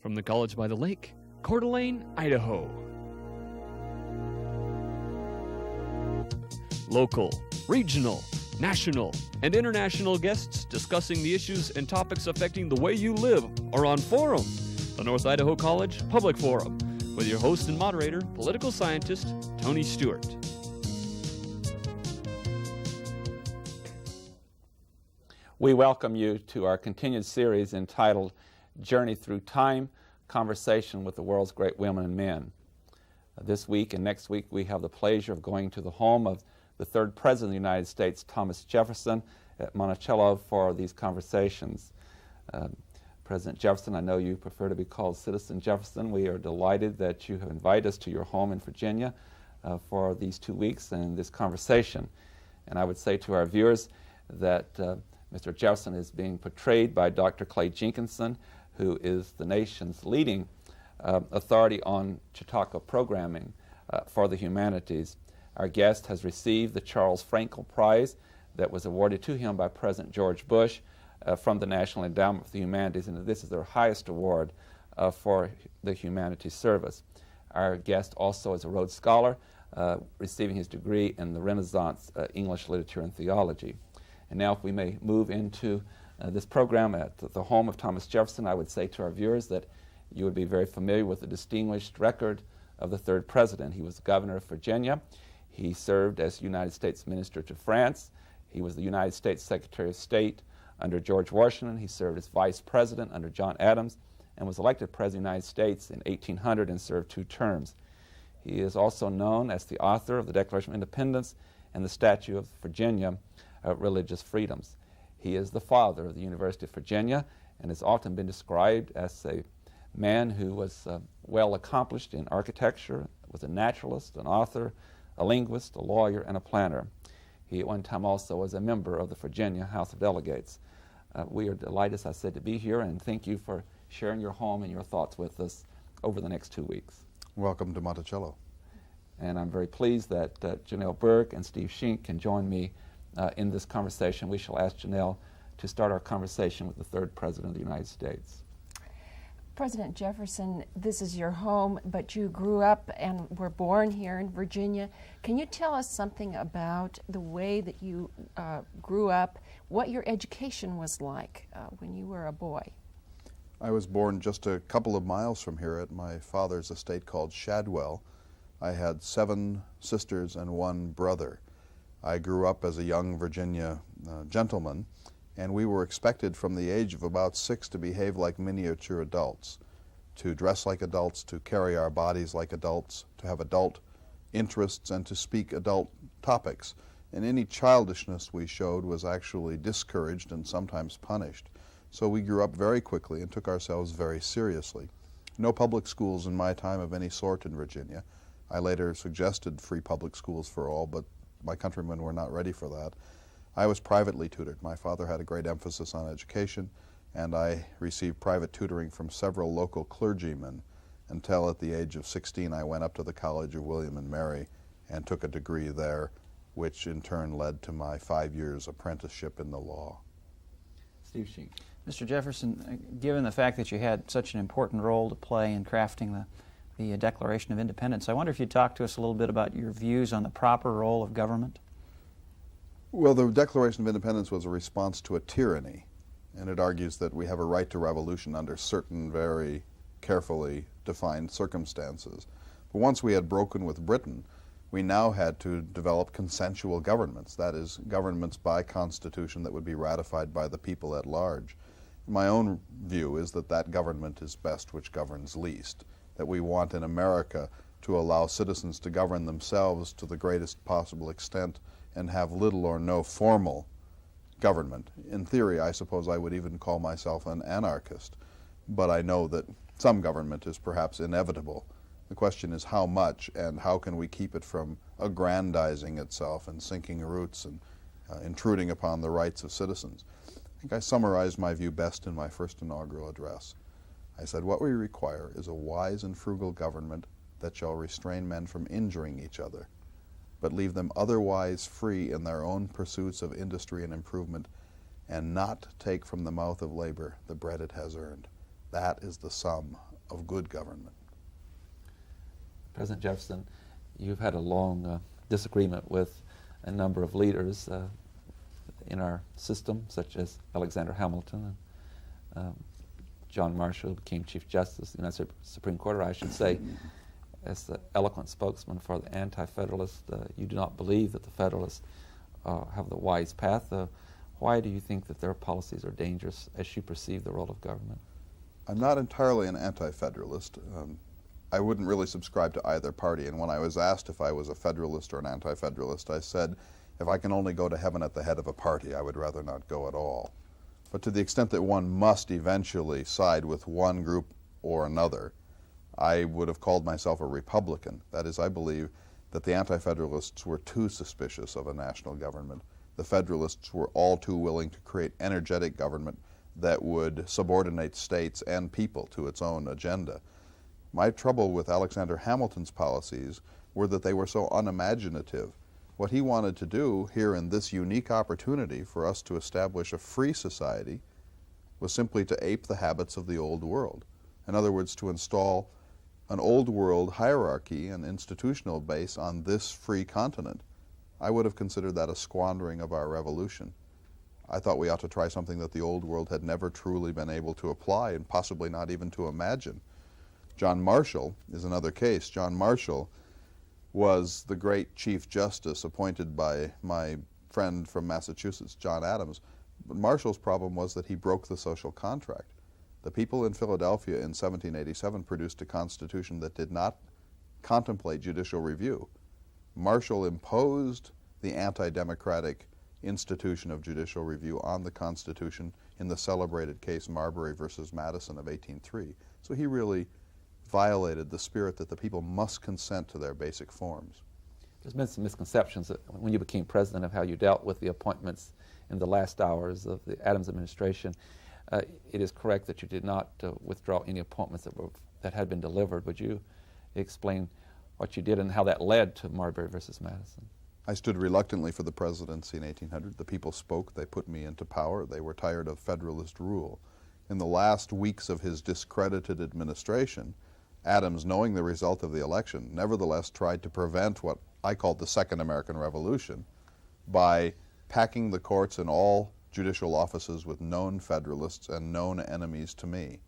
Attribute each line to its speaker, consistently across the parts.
Speaker 1: From the College by the Lake, Coeur d'Alene, Idaho. Local, regional, national, and international guests discussing the issues and topics affecting the way you live are on Forum, the North Idaho College Public Forum, with your host and moderator, political scientist Tony Stewart.
Speaker 2: We welcome you to our continued series entitled Journey Through Time, Conversation with the World's Great Women and Men. This week and next week we have the pleasure of going to the home of the third President of the United States, Thomas Jefferson, at Monticello for these conversations. President Jefferson, I know you prefer to be called Citizen Jefferson. We are delighted that you have invited us to your home in Virginia for these 2 weeks and this conversation. And I would say to our viewers that Mr. Jefferson is being portrayed by Dr. Clay Jenkinson, who is the nation's leading authority on Chautauqua programming for the humanities. Our guest has received the Charles Frankel Prize that was awarded to him by President George Bush from the National Endowment for the Humanities, and this is their highest award for the humanities service. Our guest also is a Rhodes Scholar, receiving his degree in the Renaissance English Literature and Theology. And now if we may move into this program at the home of Thomas Jefferson, I would say to our viewers that you would be very familiar with the distinguished record of the third president. He was the governor of Virginia. He served as United States Minister to France. He was the United States Secretary of State under George Washington. He served as Vice President under John Adams and was elected President of the United States in 1800 and served 2 terms. He is also known as the author of the Declaration of Independence and the Statute of Virginia, Religious Freedoms. He is the father of the University of Virginia and has often been described as a man who was well accomplished in architecture, was a naturalist, an author, a linguist, a lawyer, and a planner. He at one time also was a member of the Virginia House of Delegates. We are delighted, as I said, to be here, and thank you for sharing your home and your thoughts with us over the next 2 weeks.
Speaker 3: Welcome to Monticello.
Speaker 2: And I'm very pleased that Janelle Burke and Steve Shink can join me in this conversation. We shall ask Janelle to start our conversation with the third President of the United States.
Speaker 4: President Jefferson, this is your home, but you grew up and were born here in Virginia. Can you tell us something about the way that you grew up, what your education was like when you were a boy?
Speaker 3: I was born just a couple of miles from here at my father's estate called Shadwell. I had 7 sisters and 1 brother. I grew up as a young Virginia gentleman, and we were expected from the age of about 6 to behave like miniature adults, to dress like adults, to carry our bodies like adults, to have adult interests, and to speak adult topics. And any childishness we showed was actually discouraged and sometimes punished. So we grew up very quickly and took ourselves very seriously. No public schools in my time of any sort in Virginia. I later suggested free public schools for all, but my countrymen were not ready for that. I was privately tutored. My father had a great emphasis on education, and I received private tutoring from several local clergymen until at the age of 16 I went up to the College of William and Mary and took a degree there, which in turn led to my 5 years apprenticeship in the law.
Speaker 2: Steve Shink.
Speaker 5: Mr. Jefferson, given the fact that you had such an important role to play in crafting the Declaration of Independence, I wonder if you'd talk to us a little bit about your views on the proper role of government.
Speaker 3: Well, the Declaration of Independence was a response to a tyranny, and it argues that we have a right to revolution under certain very carefully defined circumstances. But once we had broken with Britain, we now had to develop consensual governments, that is, governments by constitution that would be ratified by the people at large. My own view is that that government is best which governs least, that we want in America to allow citizens to govern themselves to the greatest possible extent and have little or no formal government. In theory, I suppose I would even call myself an anarchist, but I know that some government is perhaps inevitable. The question is how much, and how can we keep it from aggrandizing itself and sinking roots and intruding upon the rights of citizens. I think I summarized my view best in my first inaugural address. I said, what we require is a wise and frugal government that shall restrain men from injuring each other, but leave them otherwise free in their own pursuits of industry and improvement, and not take from the mouth of labor the bread it has earned. That is the sum of good government.
Speaker 2: President Jefferson, you've had a long disagreement with a number of leaders in our system, such as Alexander Hamilton and John Marshall, who became Chief Justice of the United States Supreme Court, or I should say, as the eloquent spokesman for the Anti-Federalists, you do not believe that the Federalists have the wise path. Why do you think that their policies are dangerous as you perceive the role of government?
Speaker 3: I'm not entirely an anti-federalist. I wouldn't really subscribe to either party, and when I was asked if I was a federalist or an anti-federalist, I said, if I can only go to heaven at the head of a party, I would rather not go at all. But to the extent that one must eventually side with one group or another, I would have called myself a Republican. That is, I believe that the anti-federalists were too suspicious of a national government. The Federalists were all too willing to create energetic government that would subordinate states and people to its own agenda. My trouble with Alexander Hamilton's policies were that they were so unimaginative. What he wanted to do here in this unique opportunity for us to establish a free society was simply to ape the habits of the old world. In other words, to install an old world hierarchy and institutional base on this free continent. I would have considered that a squandering of our revolution. I thought we ought to try something that the old world had never truly been able to apply and possibly not even to imagine. John Marshall is another case. John Marshall was the great Chief Justice appointed by my friend from Massachusetts, John Adams. But Marshall's problem was that he broke the social contract. The people in Philadelphia in 1787 produced a constitution that did not contemplate judicial review. Marshall imposed the anti-democratic institution of judicial review on the Constitution in the celebrated case Marbury versus Madison of 1803. So he really violated the spirit that the people must consent to their basic forms.
Speaker 2: There's been some misconceptions when you became president of how you dealt with the appointments in the last hours of the Adams administration. It is correct that you did not withdraw any appointments that had been delivered. Would you explain what you did and how that led to Marbury versus Madison?
Speaker 3: I stood reluctantly for the presidency in 1800. The people spoke. They put me into power. They were tired of Federalist rule. In the last weeks of his discredited administration, Adams, knowing the result of the election, nevertheless tried to prevent what I called the Second American Revolution by packing the courts and all judicial offices with known Federalists and known enemies to me.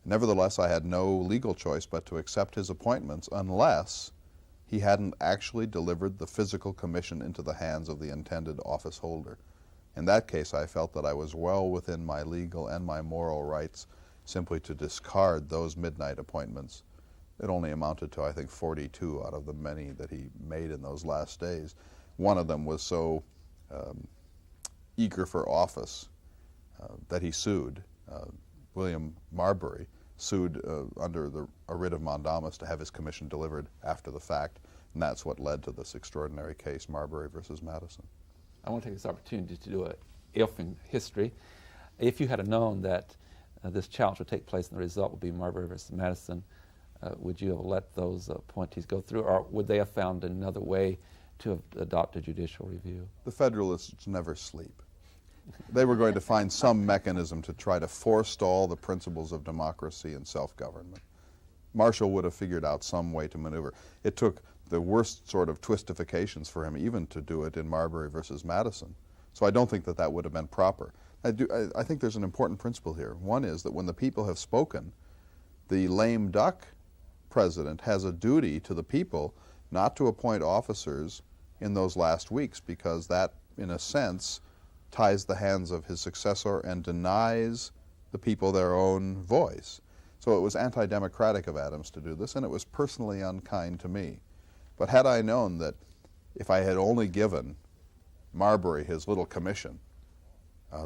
Speaker 3: Nevertheless, I had no legal choice but to accept his appointments unless he hadn't actually delivered the physical commission into the hands of the intended office holder. In that case, I felt that I was well within my legal and my moral rights simply to discard those midnight appointments. It only amounted to, I think, 42 out of the many that he made in those last days. One of them was so eager for office that he sued. William Marbury sued under a writ of mandamus to have his commission delivered after the fact, and that's what led to this extraordinary case, Marbury versus Madison.
Speaker 2: I want to take this opportunity to do a if in history. If you had known that this challenge would take place and the result would be Marbury versus Madison, would you have let those appointees go through, or would they have found another way to have adopted judicial review?
Speaker 3: The Federalists never sleep. They were going to find some mechanism to try to forestall the principles of democracy and self-government. Marshall would have figured out some way to maneuver. It took the worst sort of twistifications for him even to do it in Marbury versus Madison. So I don't think that that would have been proper. I think there's an important principle here. One is that when the people have spoken, the lame duck president has a duty to the people not to appoint officers in those last weeks, because that, in a sense, ties the hands of his successor and denies the people their own voice. So it was anti-democratic of Adams to do this, and it was personally unkind to me. But had I known that if I had only given Marbury his little commission,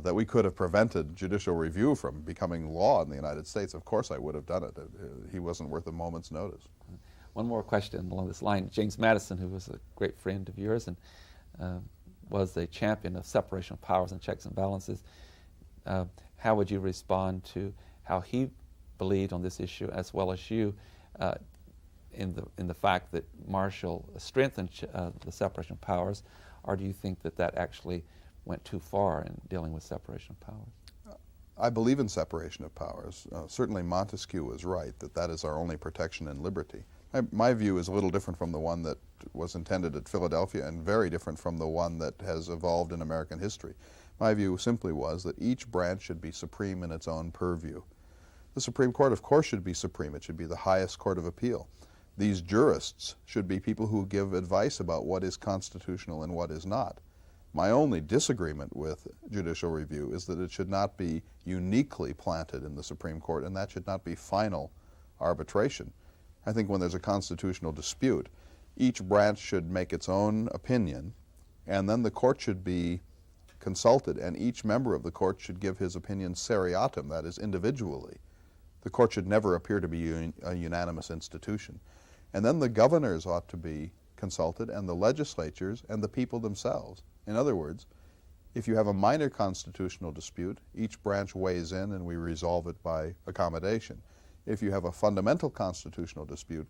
Speaker 3: that we could have prevented judicial review from becoming law in the United States, of course I would have done it. He wasn't worth a moment's notice.
Speaker 2: One more question along this line. James Madison, who was a great friend of yours and was a champion of separation of powers and checks and balances, how would you respond to how he believed on this issue, as well as you, in the fact that Marshall strengthened the separation of powers, or do you think that that actually went too far in dealing with separation of powers?
Speaker 3: I believe in separation of powers. Certainly Montesquieu was right that that is our only protection in liberty. My view is a little different from the one that was intended at Philadelphia and very different from the one that has evolved in American history. My view simply was that each branch should be supreme in its own purview. The Supreme Court, of course, should be supreme. It should be the highest court of appeal. These jurists should be people who give advice about what is constitutional and what is not. My only disagreement with judicial review is that it should not be uniquely planted in the Supreme Court, and that should not be final arbitration. I think when there's a constitutional dispute, each branch should make its own opinion, and then the court should be consulted, and each member of the court should give his opinion seriatim, that is, individually. The court should never appear to be a unanimous institution. And then the governors ought to be consulted, and the legislatures, and the people themselves. In other words, if you have a minor constitutional dispute, each branch weighs in and we resolve it by accommodation. If you have a fundamental constitutional dispute,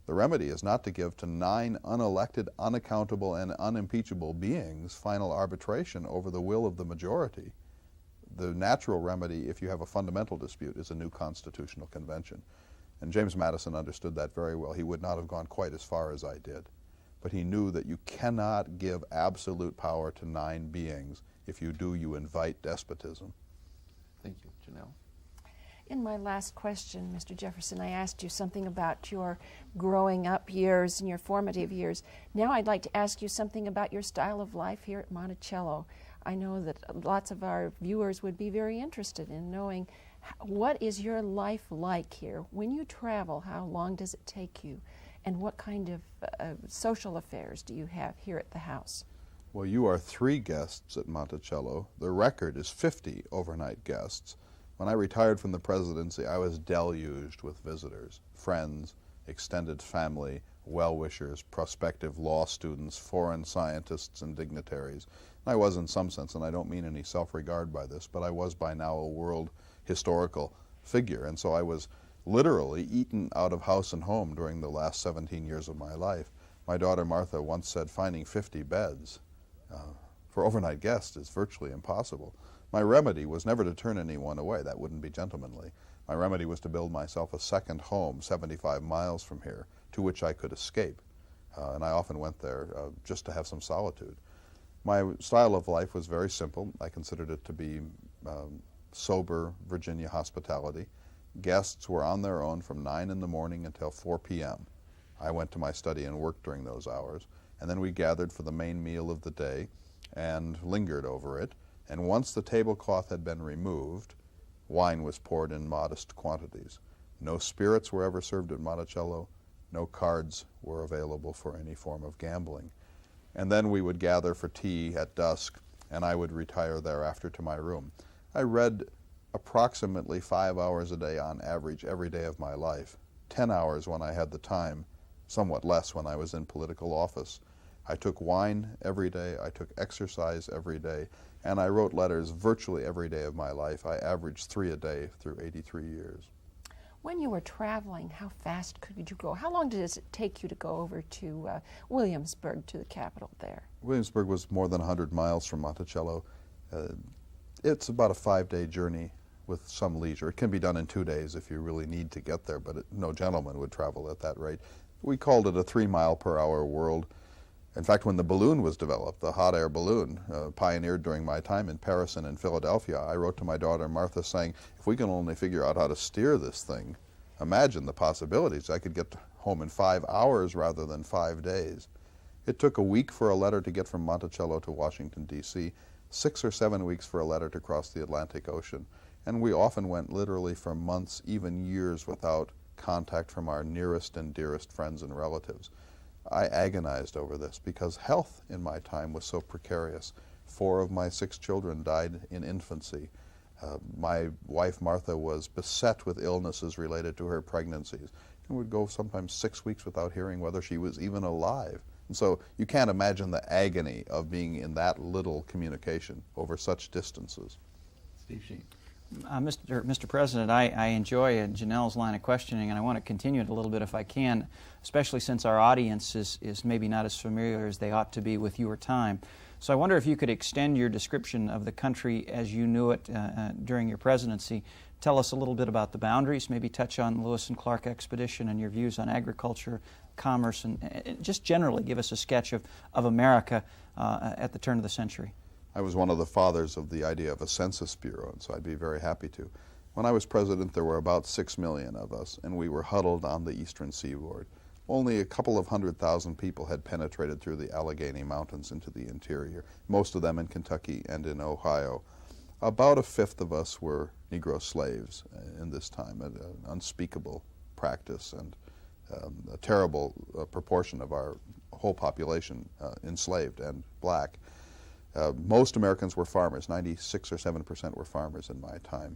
Speaker 3: the remedy is not to give to 9 unelected, unaccountable, and unimpeachable beings final arbitration over the will of the majority. The natural remedy, if you have a fundamental dispute, is a new constitutional convention. And James Madison understood that very well. He would not have gone quite as far as I did. But he knew that you cannot give absolute power to 9 beings. If you do, you invite despotism.
Speaker 2: Thank you. Janelle?
Speaker 4: In my last question, Mr. Jefferson, I asked you something about your growing up years and your formative years. Now I'd like to ask you something about your style of life here at Monticello. I know that lots of our viewers would be very interested in knowing what is your life like here? When you travel, how long does it take you? And what kind of social affairs do you have here at the house?
Speaker 3: Well, you are 3 guests at Monticello. The record is 50 overnight guests. When I retired from the presidency, I was deluged with visitors, friends, extended family, well-wishers, prospective law students, foreign scientists, and dignitaries. I was in some sense, and I don't mean any self-regard by this, but I was by now a world historical figure, and so I was literally eaten out of house and home during the last 17 years of my life. My daughter Martha once said finding 50 beds for overnight guests is virtually impossible. My remedy was never to turn anyone away. That wouldn't be gentlemanly. My remedy was to build myself a second home 75 miles from here to which I could escape. And I often went there just to have some solitude. My style of life was very simple. I considered it to be sober Virginia hospitality. Guests were on their own from 9 in the morning until 4 p.m. I went to my study and worked during those hours, and then we gathered for the main meal of the day and lingered over it. And once the tablecloth had been removed, wine was poured in modest quantities. No spirits were ever served at Monticello. No cards were available for any form of gambling. And then we would gather for tea at dusk, and I would retire thereafter to my room. I read approximately 5 hours a day on average every day of my life, 10 hours when I had the time, somewhat less when I was in political office. I took wine every day, I took exercise every day, and I wrote letters virtually every day of my life. I averaged 3 a day through 83 years.
Speaker 4: When you were traveling, how fast could you go? How long does it take you to go over to Williamsburg, to the capital there?
Speaker 3: Williamsburg was more than 100 miles from Monticello. It's about a 5-day journey with some leisure. It can be done in 2 days if you really need to get there, but no gentleman would travel at that rate. We called it a 3-mile-per-hour world. In fact, when the balloon was developed, the hot air balloon, pioneered during my time in Paris and in Philadelphia, I wrote to my daughter Martha saying, if we can only figure out how to steer this thing, imagine the possibilities. I could get home in 5 hours rather than 5 days. It took a week for a letter to get from Monticello to Washington, D.C., 6 or 7 weeks for a letter to cross the Atlantic Ocean. And we often went literally for months, even years, without contact from our nearest and dearest friends and relatives. I agonized over this because health in my time was so precarious. 4 of my 6 children died in infancy. My wife Martha was beset with illnesses related to her pregnancies and would go sometimes 6 weeks without hearing whether she was even alive. And so you can't imagine the agony of being in that little communication over such distances.
Speaker 2: Steve Sheen.
Speaker 5: Mr. President, I enjoy Janelle's line of questioning, and I want to continue it a little bit if I can, especially since our audience is maybe not as familiar as they ought to be with your time. So I wonder if you could extend your description of the country as you knew it during your presidency. Tell us a little bit about the boundaries, maybe touch on the Lewis and Clark expedition and your views on agriculture, commerce, and just generally give us a sketch of America at the turn of the century.
Speaker 3: I was one of the fathers of the idea of a census bureau, and so I'd be very happy to. When I was president, there were about 6 million of us, and we were huddled on the eastern seaboard. Only a couple of 100,000 people had penetrated through the Allegheny Mountains into the interior, most of them in Kentucky and in Ohio. About a fifth of us were Negro slaves in this time, an unspeakable practice, and a terrible proportion of our whole population enslaved and black. Most Americans were farmers. 96 or 7% were farmers in my time.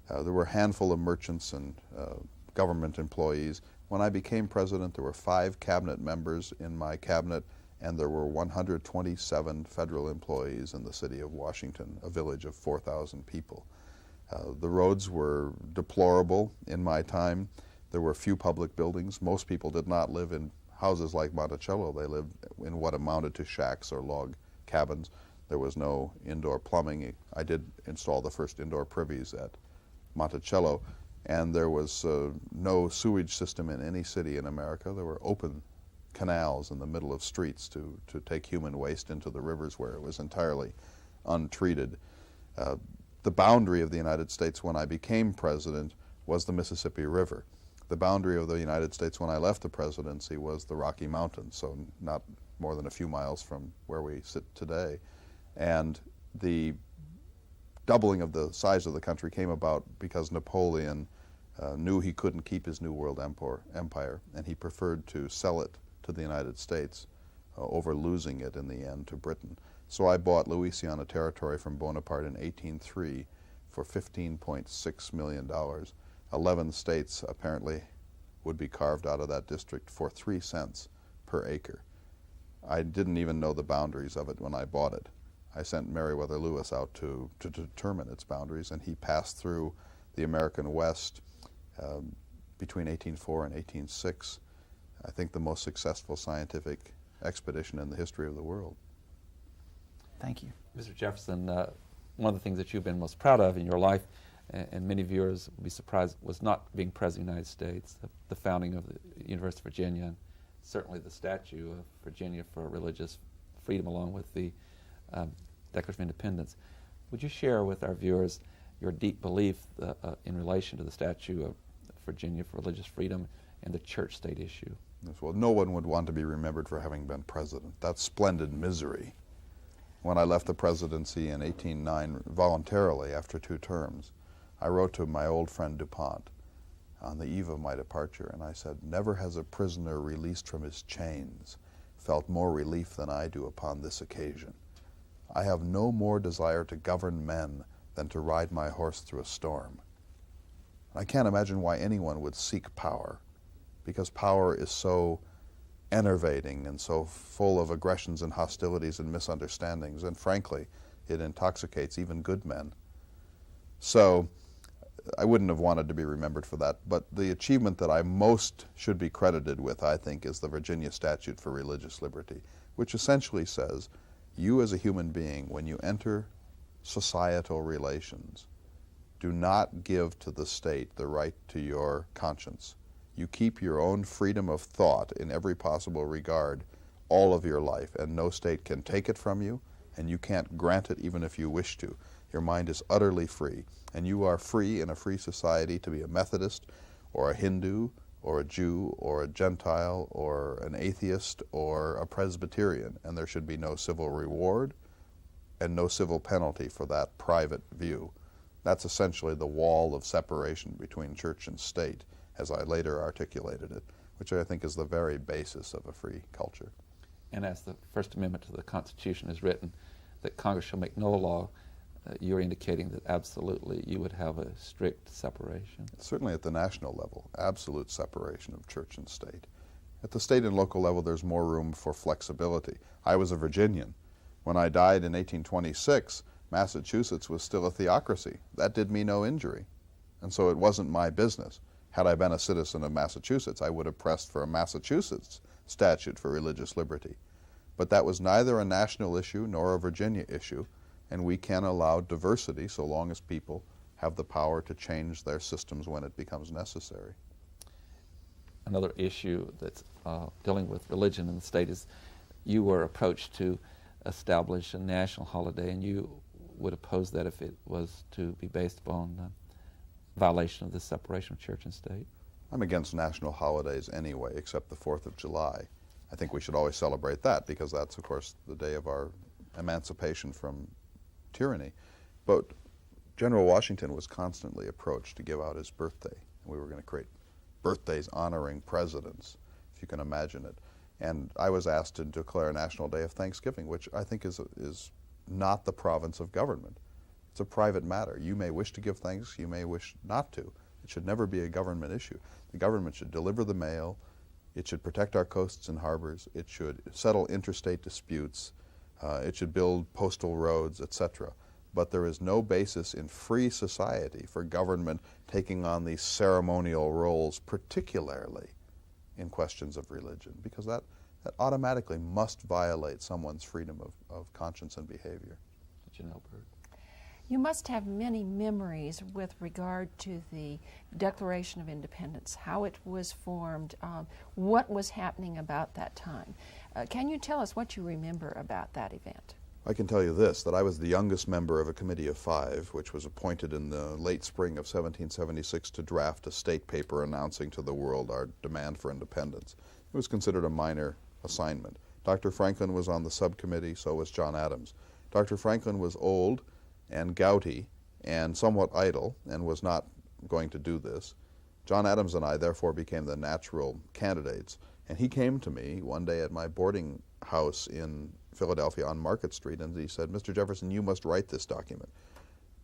Speaker 3: There were a handful of merchants and government employees. When I became president, there were 5 cabinet members in my cabinet, and there were 127 federal employees in the city of Washington, a village of 4,000 people. The roads were deplorable in my time. There were few public buildings. Most people did not live in houses like Monticello. They lived in what amounted to shacks or log cabins. There was no indoor plumbing. I did install the first indoor privies at Monticello, and there was no sewage system in any city in America. There were open canals in the middle of streets to take human waste into the rivers where it was entirely untreated. The boundary of the United States when I became president was the Mississippi River. The boundary of the United States when I left the presidency was the Rocky Mountains, so not more than a few miles from where we sit today. And the doubling of the size of the country came about because Napoleon knew he couldn't keep his New World empire, and he preferred to sell it to the United States over losing it in the end to Britain. So I bought Louisiana Territory from Bonaparte in 1803 for $15.6 million. 11 states apparently would be carved out of that district for 3 cents per acre. I didn't even know the boundaries of it when I bought it. I sent Meriwether Lewis out to determine its boundaries, and he passed through the American West between 1804 and 1806. I think the most successful scientific expedition in the history of the world.
Speaker 5: Thank you.
Speaker 2: Mr. Jefferson, one of the things that you've been most proud of in your life, and many viewers will be surprised, was not being President of the United States, the founding of the University of Virginia, and certainly the statue of Virginia for religious freedom along with the Declaration of Independence. Would you share with our viewers your deep belief in relation to the statue of Virginia for religious freedom and the church-state issue?
Speaker 3: Well, no one would want to be remembered for having been president. That's splendid misery. When I left the presidency in 1809, voluntarily after 2 terms, I wrote to my old friend DuPont on the eve of my departure, and I said, "Never has a prisoner released from his chains felt more relief than I do upon this occasion. I have no more desire to govern men than to ride my horse through a storm." I can't imagine why anyone would seek power, because power is so enervating and so full of aggressions and hostilities and misunderstandings, and frankly, it intoxicates even good men. So I wouldn't have wanted to be remembered for that, but the achievement that I most should be credited with, I think, is the Virginia Statute for Religious Liberty, which essentially says, you as a human being, when you enter societal relations, do not give to the state the right to your conscience. You keep your own freedom of thought in every possible regard all of your life, and no state can take it from you, and you can't grant it even if you wish to. Your mind is utterly free, and you are free in a free society to be a Methodist or a Hindu or a Jew or a Gentile or an atheist or a Presbyterian, and there should be no civil reward and no civil penalty for that private view. That's essentially the wall of separation between church and state, as I later articulated it, which I think is the very basis of a free culture.
Speaker 2: And as the First Amendment to the Constitution is written, that Congress shall make no law, you're indicating that absolutely you would have a strict separation.
Speaker 3: Certainly at the national level, absolute separation of church and state. At the state and local level, there's more room for flexibility. I was a Virginian. When I died in 1826, Massachusetts was still a theocracy. That did me no injury, and so it wasn't my business. Had I been a citizen of Massachusetts, I would have pressed for a Massachusetts statute for religious liberty. But that was neither a national issue nor a Virginia issue, and we can allow diversity so long as people have the power to change their systems when it becomes necessary.
Speaker 2: Another issue that's dealing with religion in the state is you were approached to establish a national holiday, and you would oppose that if it was to be based upon violation of the separation of church and state.
Speaker 3: I'm against national holidays anyway, except the 4th of July. I think we should always celebrate that because that's, of course, the day of our emancipation from tyranny. But General Washington was constantly approached to give out his birthday. We were going to create birthdays honoring presidents, if you can imagine it. And I was asked to declare a National Day of Thanksgiving, which I think is not the province of government. It's a private matter. You may wish to give thanks, you may wish not to. It should never be a government issue. The government should deliver the mail, it should protect our coasts and harbors, it should settle interstate disputes, it should build postal roads, etc. But there is no basis in free society for government taking on these ceremonial roles, particularly in questions of religion, because that automatically must violate someone's freedom of conscience and behavior.
Speaker 2: Did you know, Bert?
Speaker 4: You must have many memories with regard to the Declaration of Independence, how it was formed, what was happening about that time. Can you tell us what you remember about that event?
Speaker 3: I can tell you this, that I was the youngest member of a committee of 5, which was appointed in the late spring of 1776 to draft a state paper announcing to the world our demand for independence. It was considered a minor assignment. Dr. Franklin was on the subcommittee, so was John Adams. Dr. Franklin was old and gouty and somewhat idle and was not going to do this. John Adams and I therefore became the natural candidates, and he came to me one day at my boarding house in Philadelphia on Market Street, and he said, "Mr. Jefferson, you must write this document."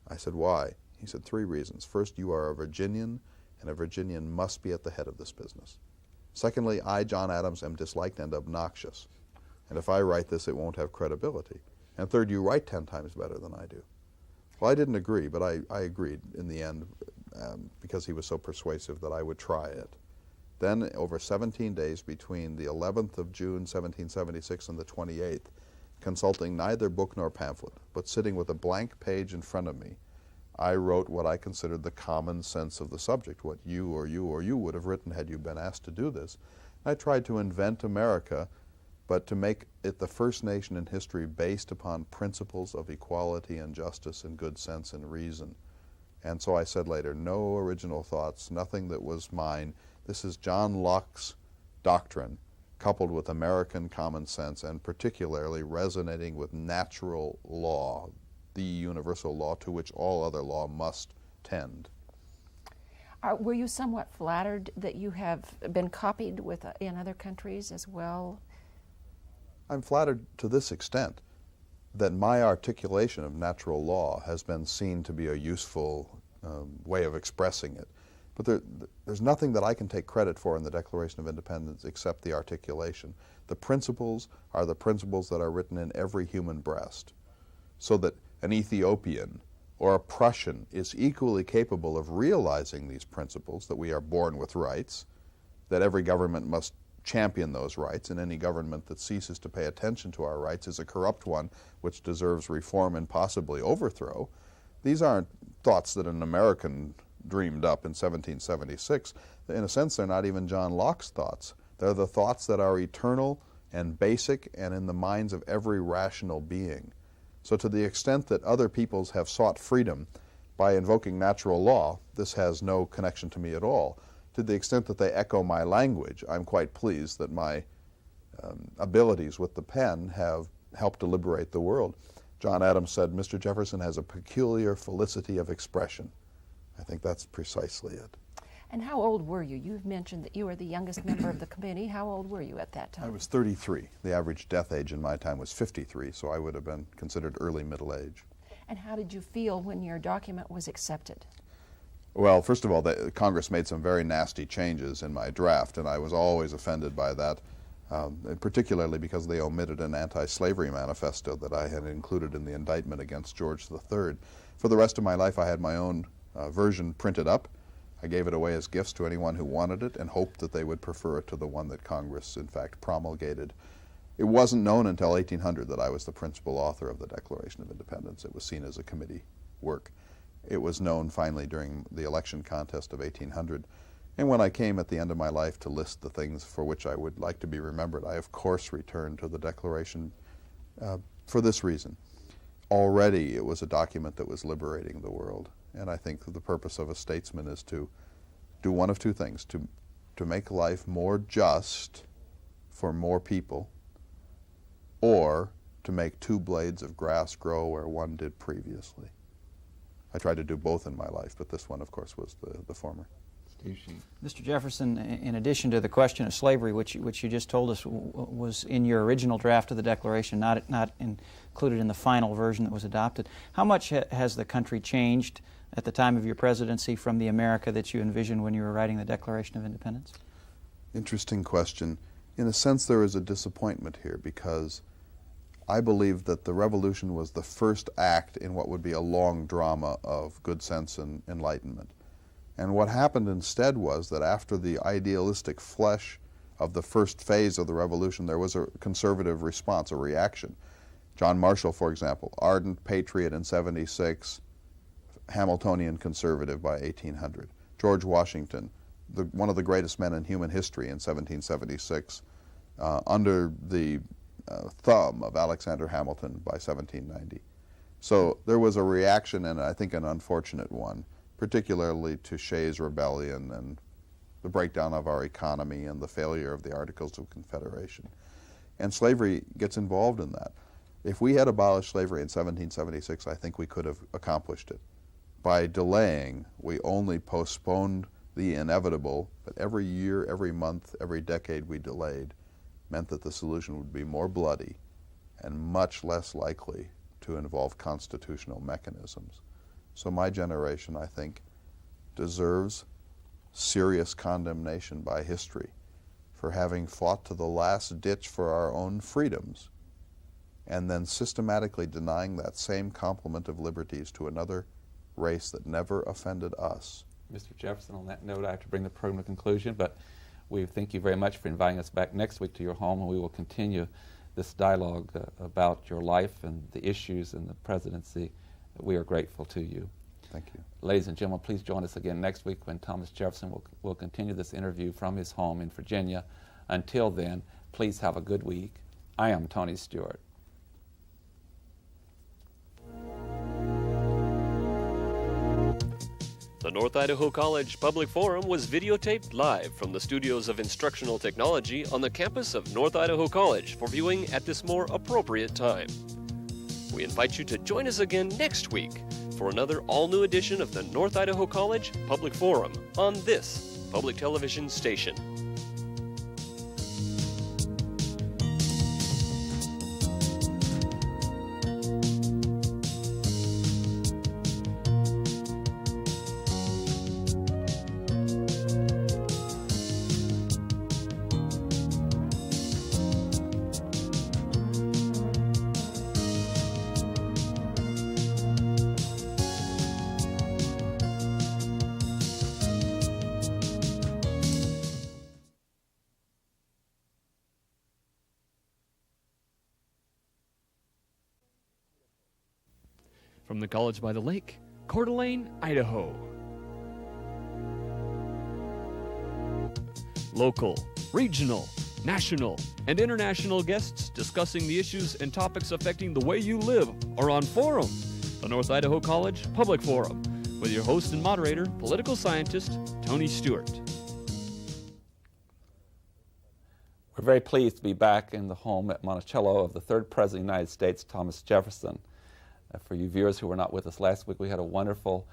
Speaker 3: I said, "Why?" He said, 3 reasons. First, you are a Virginian, and a Virginian must be at the head of this business. Secondly, I, John Adams, am disliked and obnoxious, and if I write this, it won't have credibility. And third, you write 10 times better than I do. Well, I didn't agree, but I agreed in the end because he was so persuasive that I would try it. Then, over 17 days between the 11th of June, 1776 and the 28th, consulting neither book nor pamphlet, but sitting with a blank page in front of me, I wrote what I considered the common sense of the subject, what you or you would have written had you been asked to do this. I tried to invent America, but to make it the first nation in history based upon principles of equality and justice and good sense and reason. And so I said later, no original thoughts, nothing that was mine. This is John Locke's doctrine, coupled with American common sense, and particularly resonating with natural law, the universal law to which all other law must tend.
Speaker 4: Were you somewhat flattered that you have been copied in other countries as well?
Speaker 3: I'm flattered to this extent, that my articulation of natural law has been seen to be a useful way of expressing it. But there's nothing that I can take credit for in the Declaration of Independence except the articulation. The principles are the principles that are written in every human breast, so that an Ethiopian or a Prussian is equally capable of realizing these principles, that we are born with rights, that every government must champion those rights, and any government that ceases to pay attention to our rights is a corrupt one which deserves reform and possibly overthrow. These aren't thoughts that an American dreamed up in 1776. In a sense, they're not even John Locke's thoughts. They're the thoughts that are eternal and basic and in the minds of every rational being. So to the extent that other peoples have sought freedom by invoking natural law, this has no connection to me at all. To the extent that they echo my language, I'm quite pleased that my abilities with the pen have helped to liberate the world. John Adams said, "Mr. Jefferson has a peculiar felicity of expression." I think that's precisely it.
Speaker 4: And how old were you? You've mentioned that you were the youngest member of the committee. How old were you at that time?
Speaker 3: I was 33. The average death age in my time was 53, so I would have been considered early middle age.
Speaker 4: And how did you feel when your document was accepted?
Speaker 3: Well, first of all, Congress made some very nasty changes in my draft, and I was always offended by that, particularly because they omitted an anti-slavery manifesto that I had included in the indictment against George III. For the rest of my life, I had my own version printed up. I gave it away as gifts to anyone who wanted it and hoped that they would prefer it to the one that Congress, in fact, promulgated. It wasn't known until 1800 that I was the principal author of the Declaration of Independence. It was seen as a committee work. It was known finally during the election contest of 1800. And when I came at the end of my life to list the things for which I would like to be remembered, I of course returned to the Declaration for this reason. Already it was a document that was liberating the world. And I think that the purpose of a statesman is to do one of two things, to make life more just for more people, or to make two blades of grass grow where one did previously. I tried to do both in my life, but this one, of course, was the former.
Speaker 5: Mr. Jefferson, in addition to the question of slavery, which you just told us was in your original draft of the Declaration, not included in the final version that was adopted, how much has the country changed at the time of your presidency from the America that you envisioned when you were writing the Declaration of Independence?
Speaker 3: Interesting question. In a sense, there is a disappointment here because I believe that the revolution was the first act in what would be a long drama of good sense and enlightenment. And what happened instead was that after the idealistic flesh of the first phase of the revolution, there was a conservative response, a reaction. John Marshall, for example, ardent patriot in 76, Hamiltonian conservative by 1800. George Washington, one of the greatest men in human history in 1776, under the thumb of Alexander Hamilton by 1790. So there was a reaction, and I think an unfortunate one, particularly to Shays' rebellion and the breakdown of our economy and the failure of the Articles of Confederation. And slavery gets involved in that. If we had abolished slavery in 1776, I think we could have accomplished it. By delaying, we only postponed the inevitable, but every year, every month, every decade we delayed meant that the solution would be more bloody and much less likely to involve constitutional mechanisms. So my generation, I think, deserves serious condemnation by history for having fought to the last ditch for our own freedoms and then systematically denying that same complement of liberties to another race that never offended us.
Speaker 2: Mr. Jefferson, on that note, I have to bring the program to conclusion, but we thank you very much for inviting us back next week to your home, and we will continue this dialogue about your life and the issues in the presidency. We are grateful to you.
Speaker 3: Thank you.
Speaker 2: Ladies and gentlemen, please join us again next week when Thomas Jefferson will continue this interview from his home in Virginia. Until then, please have a good week. I am Tony Stewart.
Speaker 1: The North Idaho College Public Forum was videotaped live from the studios of Instructional Technology on the campus of North Idaho College for viewing at this more appropriate time. We invite you to join us again next week for another all-new edition of the North Idaho College Public Forum on this public television station. From the College by the Lake, Coeur d'Alene, Idaho. Local, regional, national, and international guests discussing the issues and topics affecting the way you live are on Forum, the North Idaho College Public Forum, with your host and moderator, political scientist Tony Stewart.
Speaker 2: We're very pleased to be back in the home at Monticello of the third President of the United States, Thomas Jefferson. For you viewers who were not with us last week, we had a wonderful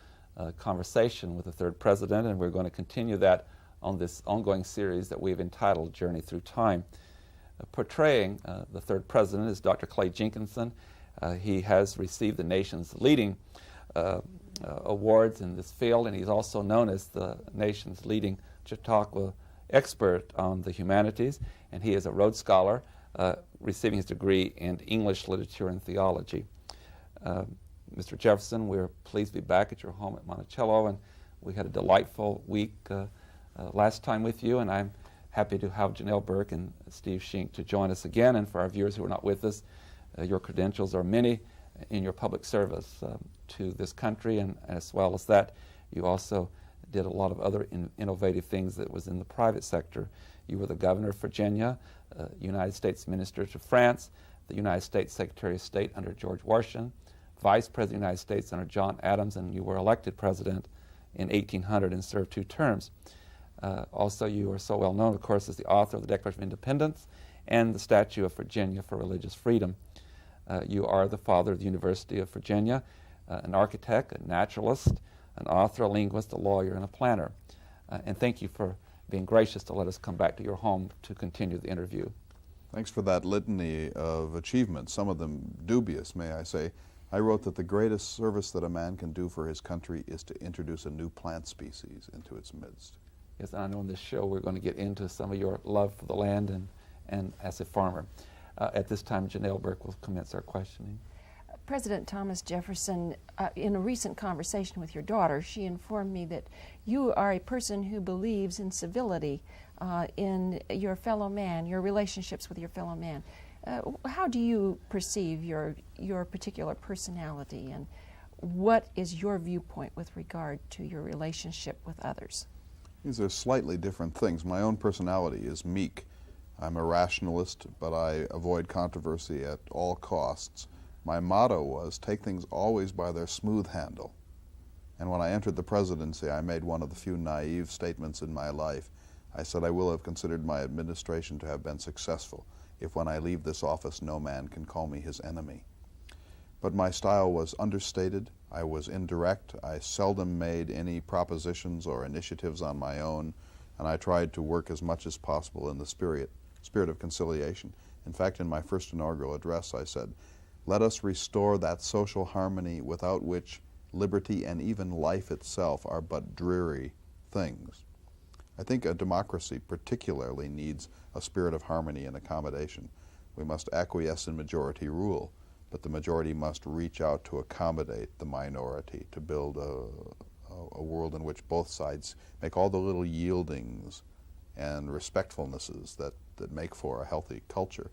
Speaker 2: conversation with the third president, and we're going to continue that on this ongoing series that we've entitled Journey Through Time. Portraying the third president is Dr. Clay Jenkinson. He has received the nation's leading awards in this field, and he's also known as the nation's leading Chautauqua expert on the humanities, and he is a Rhodes Scholar, receiving his degree in English literature and theology. Mr. Jefferson, we're pleased to be back at your home at Monticello, and we had a delightful week last time with you, and I'm happy to have Janelle Burke and Steve Shink to join us again. And for our viewers who are not with us, your credentials are many in your public service to this country, and as well as that, you also did a lot of other innovative things that was in the private sector. You were the governor of Virginia, United States Minister to France, the United States Secretary of State under George Washington, Vice President of the United States under John Adams, and you were elected president in 1800 and served 2 terms. Also, you are so well known, of course, as the author of the Declaration of Independence and the Statute of Virginia for Religious Freedom. You are the father of the University of Virginia, an architect, a naturalist, an author, a linguist, a lawyer, and a planner. And thank you for being gracious to let us come back to your home to continue the interview.
Speaker 3: Thanks for that litany of achievements, some of them dubious, may I say. I wrote that the greatest service that a man can do for his country is to introduce a new plant species into its midst.
Speaker 2: Yes, I know in this show we're going to get into some of your love for the land and as a farmer. At this time, Janelle Burke will commence our questioning.
Speaker 4: President Thomas Jefferson, in a recent conversation with your daughter, she informed me that you are a person who believes in civility in your fellow man, your relationships with your fellow man. How do you perceive your particular personality, and what is your viewpoint with regard to your relationship with others?
Speaker 3: These are slightly different things. My own personality is meek. I'm a rationalist, but I avoid controversy at all costs. My motto was, take things always by their smooth handle. And when I entered the presidency, I made one of the few naive statements in my life. I said, I will have considered my administration to have been successful if when I leave this office no man can call me his enemy. But my style was understated, I was indirect, I seldom made any propositions or initiatives on my own, and I tried to work as much as possible in the spirit of conciliation. In fact, in my first inaugural address, I said, let us restore that social harmony without which liberty and even life itself are but dreary things. I think a democracy particularly needs a spirit of harmony and accommodation. We must acquiesce in majority rule, but the majority must reach out to accommodate the minority, to build a world in which both sides make all the little yieldings and respectfulnesses that make for a healthy culture.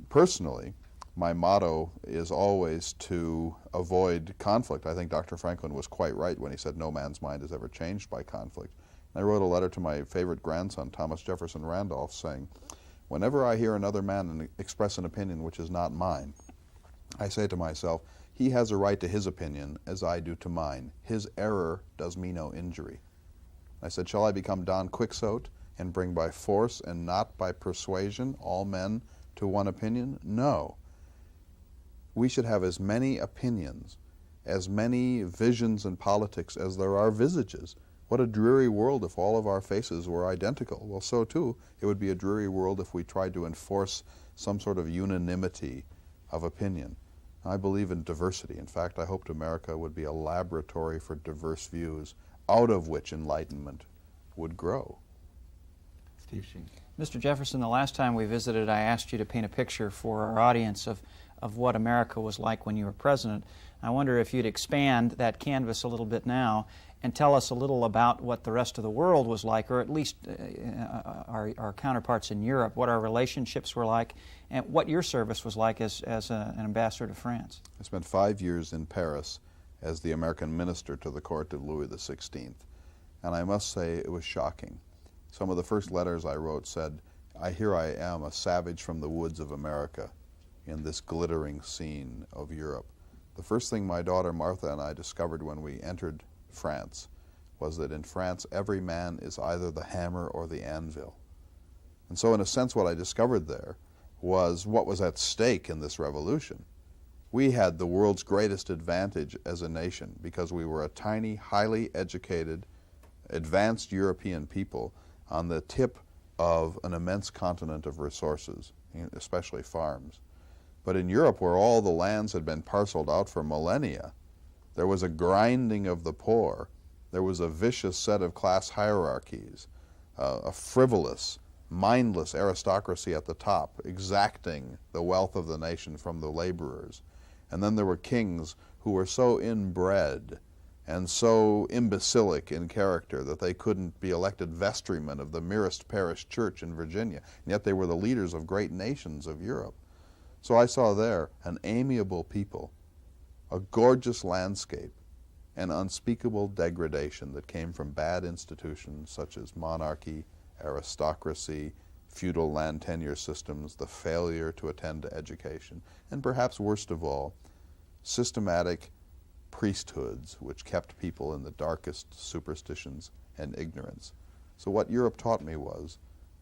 Speaker 3: Personally, my motto is always to avoid conflict. I think Dr. Franklin was quite right when he said no man's mind is ever changed by conflict. I wrote a letter to my favorite grandson, Thomas Jefferson Randolph, saying, whenever I hear another man express an opinion which is not mine, I say to myself, he has a right to his opinion as I do to mine. His error does me no injury. I said, shall I become Don Quixote and bring by force and not by persuasion all men to one opinion? No. We should have as many opinions, as many visions in politics as there are visages. What a dreary world if all of our faces were identical. Well, so too, it would be a dreary world if we tried to enforce some sort of unanimity of opinion. I believe in diversity. In fact, I hoped America would be a laboratory for diverse views, out of which enlightenment would grow.
Speaker 2: Steve Sheen.
Speaker 5: Mr. Jefferson, the last time we visited, I asked you to paint a picture for our audience of what America was like when you were president. I wonder if you'd expand that canvas a little bit now and tell us a little about what the rest of the world was like, or at least our counterparts in Europe, what our relationships were like, and what your service was like as an ambassador to France.
Speaker 3: I spent 5 years in Paris as the American minister to the court of Louis XVI, and I must say it was shocking. Some of the first letters I wrote said, here I am, a savage from the woods of America, in this glittering scene of Europe. The first thing my daughter Martha and I discovered when we entered France was that in France every man is either the hammer or the anvil. And so in a sense what I discovered there was what was at stake in this revolution. We had the world's greatest advantage as a nation because we were a tiny, highly educated, advanced European people on the tip of an immense continent of resources, especially farms. But in Europe, where all the lands had been parceled out for millennia, there was a grinding of the poor. There was a vicious set of class hierarchies, a frivolous, mindless aristocracy at the top, exacting the wealth of the nation from the laborers. And then there were kings who were so inbred and so imbecilic in character that they couldn't be elected vestrymen of the merest parish church in Virginia, and yet they were the leaders of great nations of Europe. So I saw there an amiable people, a gorgeous landscape, and unspeakable degradation that came from bad institutions such as monarchy, aristocracy, feudal land tenure systems, the failure to attend to education, and perhaps worst of all, systematic priesthoods which kept people in the darkest superstitions and ignorance. So what Europe taught me was,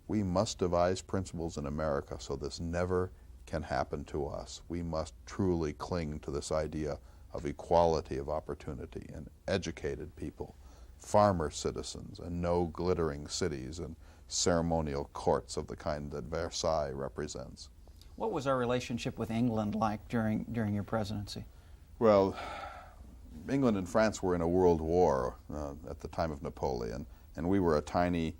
Speaker 3: we must devise principles in America so this never can happen to us. We must truly cling to this idea of equality of opportunity and educated people, farmer citizens, and no glittering cities and ceremonial courts of the kind that Versailles represents.
Speaker 5: What was our relationship with England like during your presidency?
Speaker 3: Well, England and France were in a world war at the time of Napoleon, and we were a tiny,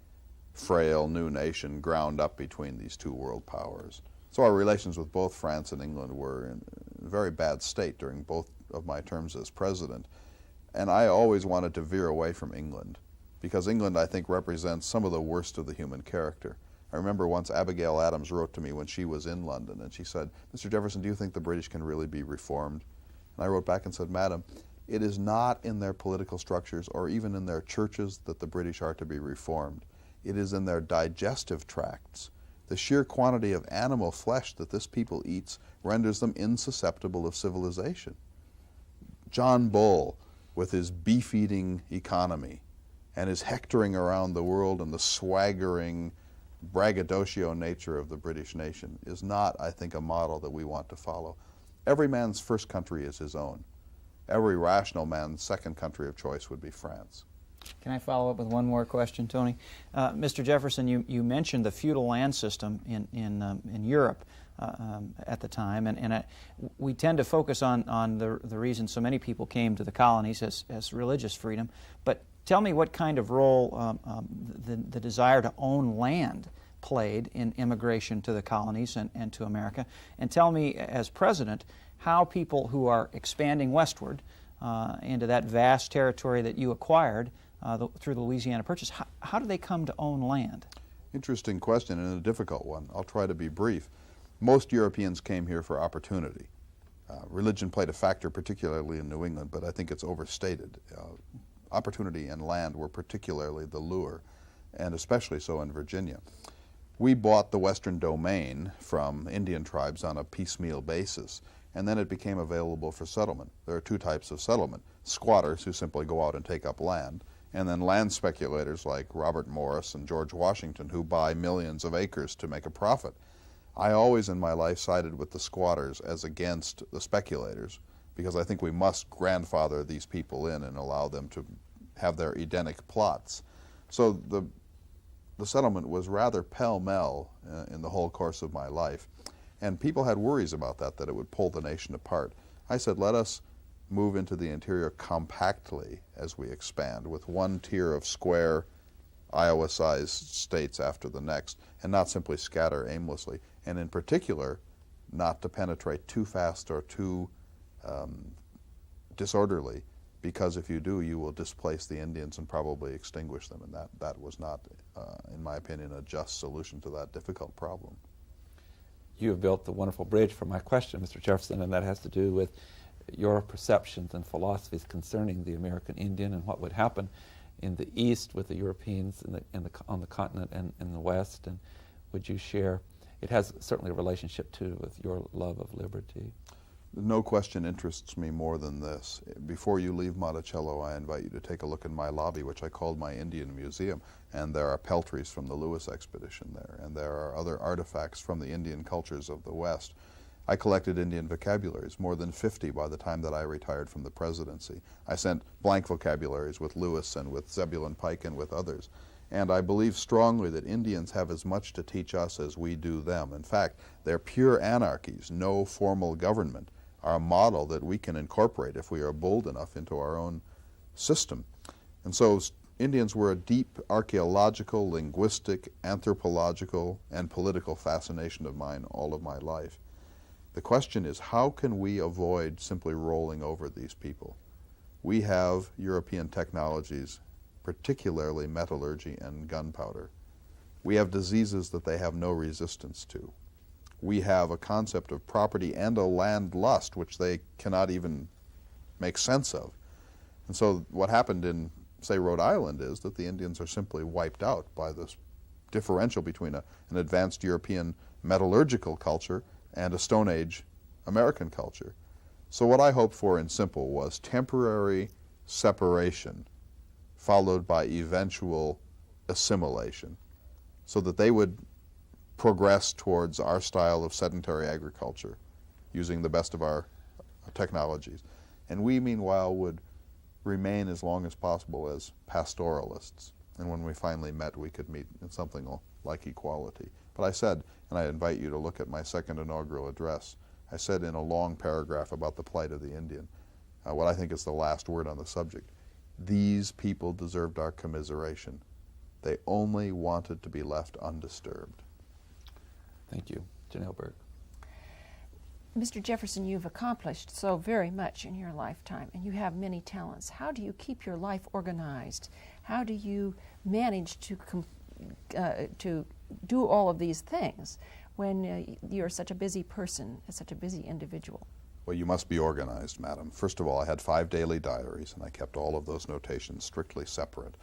Speaker 3: frail, new nation ground up between these two world powers. So our relations with both France and England were in a very bad state during both of my terms as president. And I always wanted to veer away from England, because England, I think, represents some of the worst of the human character. I remember once Abigail Adams wrote to me when she was in London, and she said, "Mr. Jefferson, do you think the British can really be reformed?" And I wrote back and said, "Madam, it is not in their political structures or even in their churches that the British are to be reformed. It is in their digestive tracts. The sheer quantity of animal flesh that this people eats renders them insusceptible of civilization. John Bull, with his beef-eating economy and his hectoring around the world and the swaggering, braggadocio nature of the British nation, is not, I think, a model that we want to follow. Every man's first country is his own. Every rational man's second country of choice would be France."
Speaker 5: Can I follow up with one more question, Tony? Mr. Jefferson, you mentioned the feudal land system in Europe at the time, and we tend to focus on the reason so many people came to the colonies as religious freedom. But tell me what kind of role the desire to own land played in immigration to the colonies and to America. And tell me, as president, how people who are expanding westward into that vast territory that you acquired through the Louisiana Purchase, how do they come to own land?
Speaker 3: Interesting question and a difficult one. I'll try to be brief. Most Europeans came here for opportunity. Religion played a factor, particularly in New England, but I think it's overstated. Opportunity and land were particularly the lure, and especially so in Virginia. We bought the Western Domain from Indian tribes on a piecemeal basis, and then it became available for settlement. There are two types of settlement: squatters, who simply go out and take up land, and then land speculators like Robert Morris and George Washington, who buy millions of acres to make a profit. I always in my life sided with the squatters as against the speculators, because I think we must grandfather these people in and allow them to have their Edenic plots. So the settlement was rather pell-mell in the whole course of my life. And people had worries about that it would pull the nation apart. I said, let us move into the interior compactly as we expand, with one tier of square Iowa-sized states after the next, and not simply scatter aimlessly. And in particular, not to penetrate too fast or too disorderly, because if you do, you will displace the Indians and probably extinguish them, and that was not, in my opinion, a just solution to that difficult problem.
Speaker 2: You have built the wonderful bridge for my question, Mr. Jefferson, and that has to do with your perceptions and philosophies concerning the American Indian and what would happen in the East with the Europeans on the continent and in the West. And would you share? It has certainly a relationship, too, with your love of liberty.
Speaker 3: No question interests me more than this. Before you leave Monticello, I invite you to take a look in my lobby, which I called my Indian Museum, and there are peltries from the Lewis expedition there, and there are other artifacts from the Indian cultures of the West. I collected Indian vocabularies, more than 50 by the time that I retired from the presidency. I sent blank vocabularies with Lewis and with Zebulon Pike and with others. And I believe strongly that Indians have as much to teach us as we do them. In fact, they're pure anarchies, no formal government, are a model that we can incorporate if we are bold enough into our own system. And so Indians were a deep archaeological, linguistic, anthropological, and political fascination of mine all of my life. The question is, how can we avoid simply rolling over these people? We have European technologies, particularly metallurgy and gunpowder. We have diseases that they have no resistance to. We have a concept of property and a land lust which they cannot even make sense of. And so what happened in, say, Rhode Island is that the Indians are simply wiped out by this differential between an advanced European metallurgical culture and a Stone Age American culture. So what I hoped for in simple was temporary separation followed by eventual assimilation, so that they would progress towards our style of sedentary agriculture using the best of our technologies. And we, meanwhile, would remain as long as possible as pastoralists. And when we finally met, we could meet in something like equality. But I said, and I invite you to look at my second inaugural address, I said in a long paragraph about the plight of the Indian, what I think is the last word on the subject, these people deserved our commiseration. They only wanted to be left undisturbed.
Speaker 2: Thank you. Janelle Berg.
Speaker 4: Mr. Jefferson, you've accomplished so very much in your lifetime, and you have many talents. How do you keep your life organized? How do you manage to do all of these things when you're such a busy person, such a busy individual?
Speaker 3: Well, you must be organized, madam. First of all, I had 5 daily diaries, and I kept all of those notations strictly separate.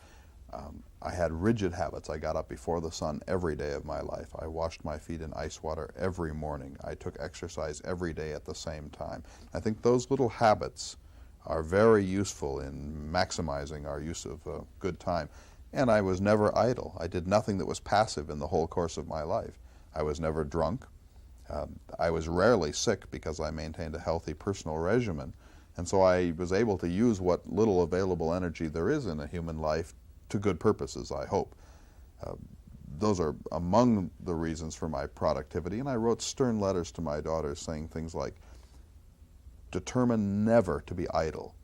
Speaker 3: I had rigid habits. I got up before the sun every day of my life. I washed my feet in ice water every morning. I took exercise every day at the same time. I think those little habits are very useful in maximizing our use of good time. And I was never idle. I did nothing that was passive in the whole course of my life. I was never drunk. I was rarely sick because I maintained a healthy personal regimen. And so I was able to use what little available energy there is in a human life to good purposes, I hope. Those are among the reasons for my productivity, and I wrote stern letters to my daughters saying things like, determine never to be idle.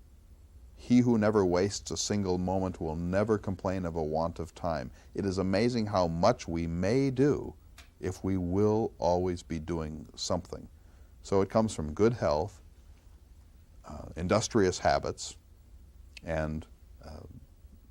Speaker 3: He who never wastes a single moment will never complain of a want of time. It is amazing how much we may do if we will always be doing something. So it comes from good health, industrious habits, and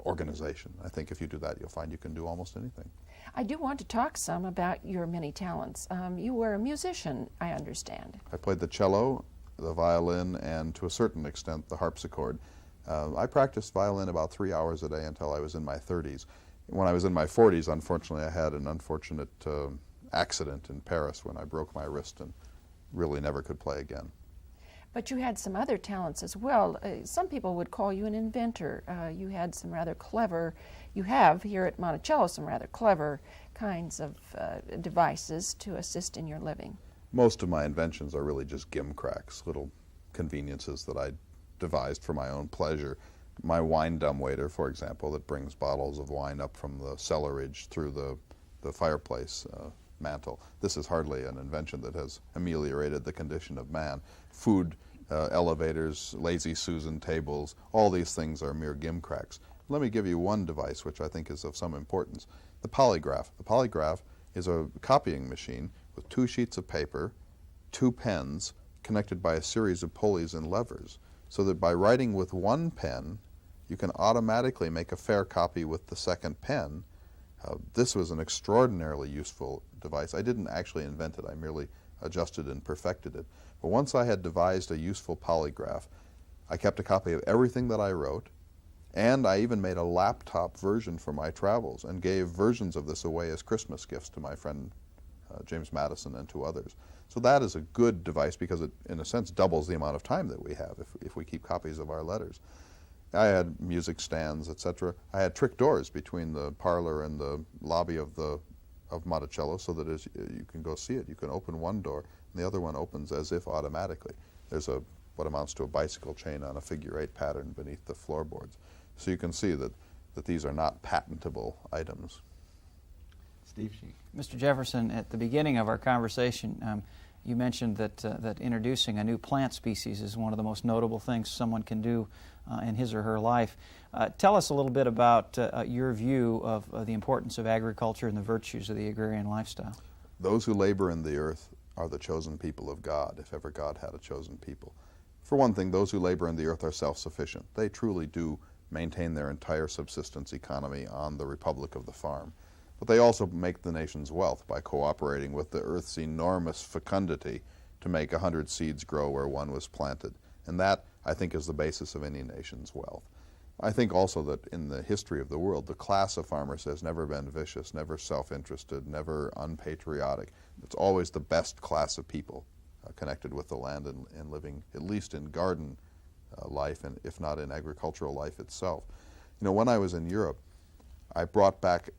Speaker 3: organization. I think if you do that, you'll find you can do almost anything.
Speaker 4: I do want to talk some about your many talents. You were a musician, I understand.
Speaker 3: I played the cello, the violin, and to a certain extent the harpsichord. I practiced violin about 3 hours a day until I was in my 30s. When I was in my 40s, unfortunately, I had an unfortunate accident in Paris when I broke my wrist and really never could play again.
Speaker 4: But you had some other talents as well. Some people would call you an inventor. You had some rather clever, you have here at Monticello some rather clever kinds of devices to assist in your living.
Speaker 3: Most of my inventions are really just gimcracks, little conveniences that I devised for my own pleasure. My wine dumbwaiter, for example, that brings bottles of wine up from the cellarage through the fireplace mantle. This is hardly an invention that has ameliorated the condition of man. Food elevators, lazy Susan tables, all these things are mere gimcracks. Let me give you one device which I think is of some importance. The polygraph. The polygraph is a copying machine with 2 sheets of paper, 2 pens, connected by a series of pulleys and levers, so that by writing with one pen, you can automatically make a fair copy with the second pen. This was an extraordinarily useful device. I didn't actually invent it. I merely adjusted and perfected it. But once I had devised a useful polygraph, I kept a copy of everything that I wrote, and I even made a laptop version for my travels and gave versions of this away as Christmas gifts to my friend James Madison and to others. So that is a good device because it, in a sense, doubles the amount of time that we have if we keep copies of our letters. I had music stands, etc. I had trick doors between the parlor and the lobby of Monticello, so that as you can go see it, you can open one door and the other one opens as if automatically. There's what amounts to a bicycle chain on a figure-8 pattern beneath the floorboards. So you can see that these are not patentable items.
Speaker 2: Steve Sheik.
Speaker 5: Mr. Jefferson, at the beginning of our conversation, you mentioned that introducing a new plant species is one of the most notable things someone can do in his or her life. Tell us a little bit about your view of the importance of agriculture and the virtues of the agrarian lifestyle.
Speaker 3: Those who labor in the earth are the chosen people of God, if ever God had a chosen people. For one thing, those who labor in the earth are self-sufficient. They truly do maintain their entire subsistence economy on the republic of the farm. But they also make the nation's wealth by cooperating with the earth's enormous fecundity to make 100 seeds grow where one was planted. And that, I think, is the basis of any nation's wealth. I think also that in the history of the world, the class of farmers has never been vicious, never self-interested, never unpatriotic. It's always the best class of people connected with the land and living at least in garden life, and if not in agricultural life itself. You know, when I was in Europe, I brought back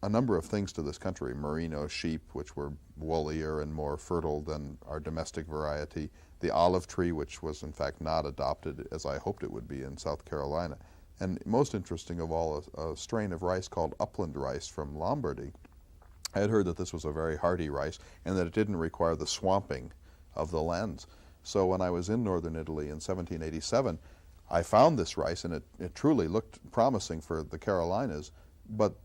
Speaker 3: a number of things to this country. Merino sheep, which were woollier and more fertile than our domestic variety. The olive tree, which was in fact not adopted as I hoped it would be in South Carolina. And most interesting of all, a strain of rice called upland rice from Lombardy. I had heard that this was a very hardy rice and that it didn't require the swamping of the lands. So when I was in northern Italy in 1787, I found this rice, and it truly looked promising for the Carolinas, but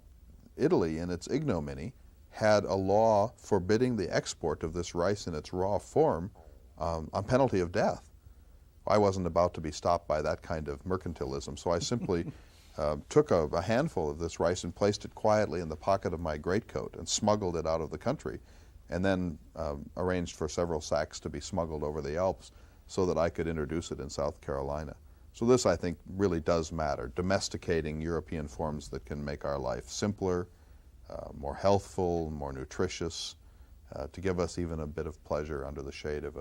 Speaker 3: Italy, in its ignominy, had a law forbidding the export of this rice in its raw form on penalty of death. I wasn't about to be stopped by that kind of mercantilism, so I simply took a handful of this rice and placed it quietly in the pocket of my greatcoat and smuggled it out of the country, and then arranged for several sacks to be smuggled over the Alps so that I could introduce it in South Carolina. So this, I think, really does matter, domesticating European forms that can make our life simpler, more healthful, more nutritious, to give us even a bit of pleasure under the shade of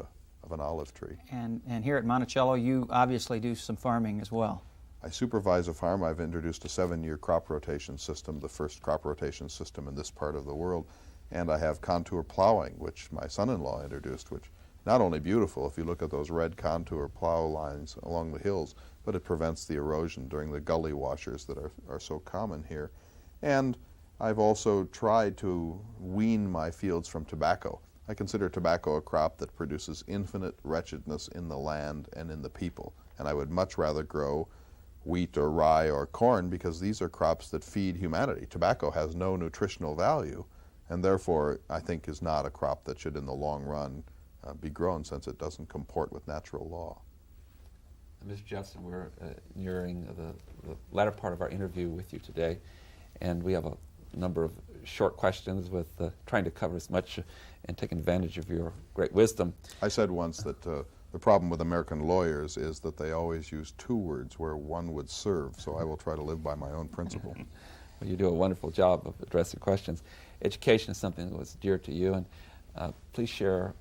Speaker 3: an olive tree.
Speaker 5: And here at Monticello, you obviously do some farming as well.
Speaker 3: I supervise a farm. I've introduced a 7-year crop rotation system, the first crop rotation system in this part of the world. And I have contour plowing, which my son-in-law introduced, which not only beautiful if you look at those red contour plow lines along the hills, but it prevents the erosion during the gully washers that are so common here. And I've also tried to wean my fields from tobacco. I consider tobacco a crop that produces infinite wretchedness in the land and in the people. And I would much rather grow wheat or rye or corn because these are crops that feed humanity. Tobacco has no nutritional value, and therefore I think is not a crop that should in the long run be grown, since it doesn't comport with natural law.
Speaker 2: Mr. Jefferson, we're nearing the latter part of our interview with you today, and we have a number of short questions with trying to cover as much and take advantage of your great wisdom.
Speaker 3: I said once that the problem with American lawyers is that they always use 2 words where one would serve, so I will try to live by my own principle.
Speaker 2: Well, you do a wonderful job of addressing questions. Education is something that was dear to you, and please share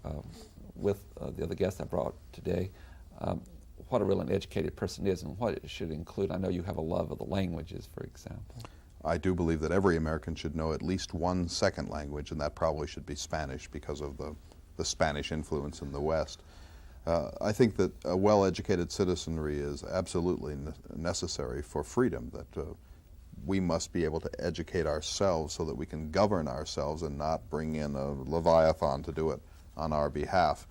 Speaker 2: with the other guests I brought today what a really an educated person is and what it should include. I know you have a love of the languages, for example.
Speaker 3: I do believe that every American should know at least one second language, and that probably should be Spanish because of the Spanish influence in the West. I think that a well-educated citizenry is absolutely necessary for freedom, that we must be able to educate ourselves so that we can govern ourselves and not bring in a Leviathan to do it on our behalf.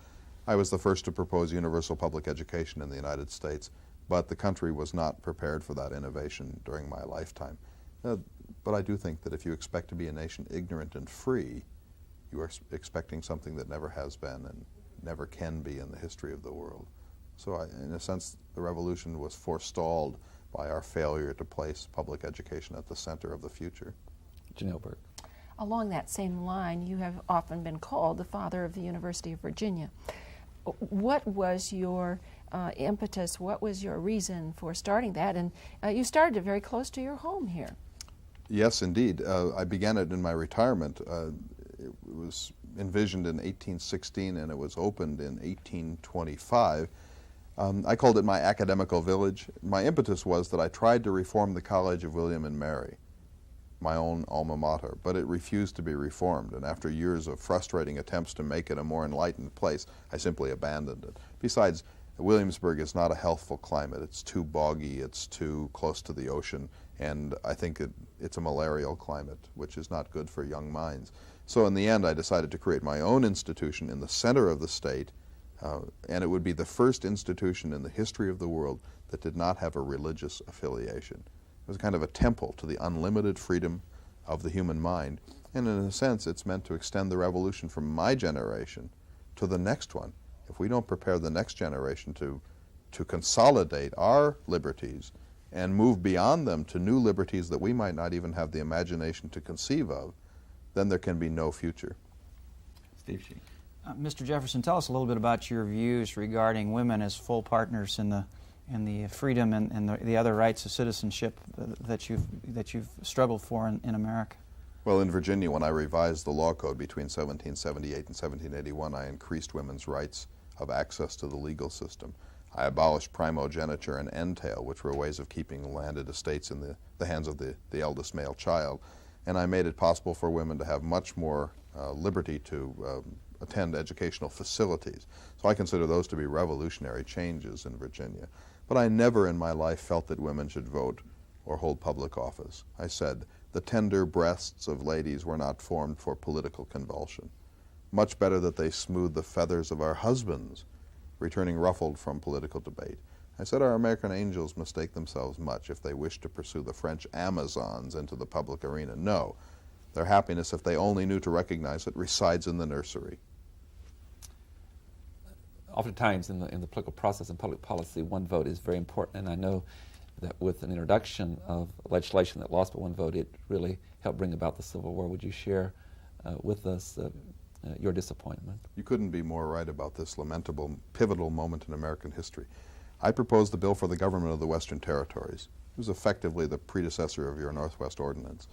Speaker 3: I was the first to propose universal public education in the United States, but the country was not prepared for that innovation during my lifetime. But I do think that if you expect to be a nation ignorant and free, you are expecting something that never has been and never can be in the history of the world. So in a sense, the revolution was forestalled by our failure to place public education at the center of the future.
Speaker 2: Janelle Burke.
Speaker 4: Along that same line, you have often been called the father of the University of Virginia. What was your impetus? What was your reason for starting that? And you started it very close to your home here.
Speaker 3: Yes, indeed. I began it in my retirement. It was envisioned in 1816 and it was opened in 1825. I called it my academical village. My impetus was that I tried to reform the College of William and Mary, my own alma mater, but it refused to be reformed, and after years of frustrating attempts to make it a more enlightened place, I simply abandoned it. Besides, Williamsburg is not a healthful climate. It's too boggy, it's too close to the ocean, and I think it's a malarial climate, which is not good for young minds. So in the end, I decided to create my own institution in the center of the state, and it would be the first institution in the history of the world that did not have a religious affiliation. It was kind of a temple to the unlimited freedom of the human mind, and in a sense, it's meant to extend the revolution from my generation to the next one. If we don't prepare the next generation to to consolidate our liberties and move beyond them to new liberties that we might not even have the imagination to conceive of, then there can be no future.
Speaker 2: Steve Sheen.
Speaker 5: Mr. Jefferson, tell us a little bit about your views regarding women as full partners in the freedom and the other rights of citizenship that you've struggled for in America.
Speaker 3: Well, in Virginia, when I revised the law code between 1778 and 1781, I increased women's rights of access to the legal system. I abolished primogeniture and entail, which were ways of keeping landed estates in the hands of the eldest male child. And I made it possible for women to have much more liberty to attend educational facilities. So I consider those to be revolutionary changes in Virginia. But I never in my life felt that women should vote or hold public office. I said, the tender breasts of ladies were not formed for political convulsion. Much better that they smooth the feathers of our husbands, returning ruffled from political debate. I said our American angels mistake themselves much if they wish to pursue the French Amazons into the public arena. No, their happiness, if they only knew to recognize it, resides in the nursery.
Speaker 2: Oftentimes in the political process and public policy, one vote is very important, and I know that with an introduction of legislation that lost by one vote, it really helped bring about the Civil War. Would you share with us your disappointment?
Speaker 3: You couldn't be more right about this lamentable, pivotal moment in American history. I proposed the bill for the government of the Western Territories. It was effectively the predecessor of your Northwest Ordinance.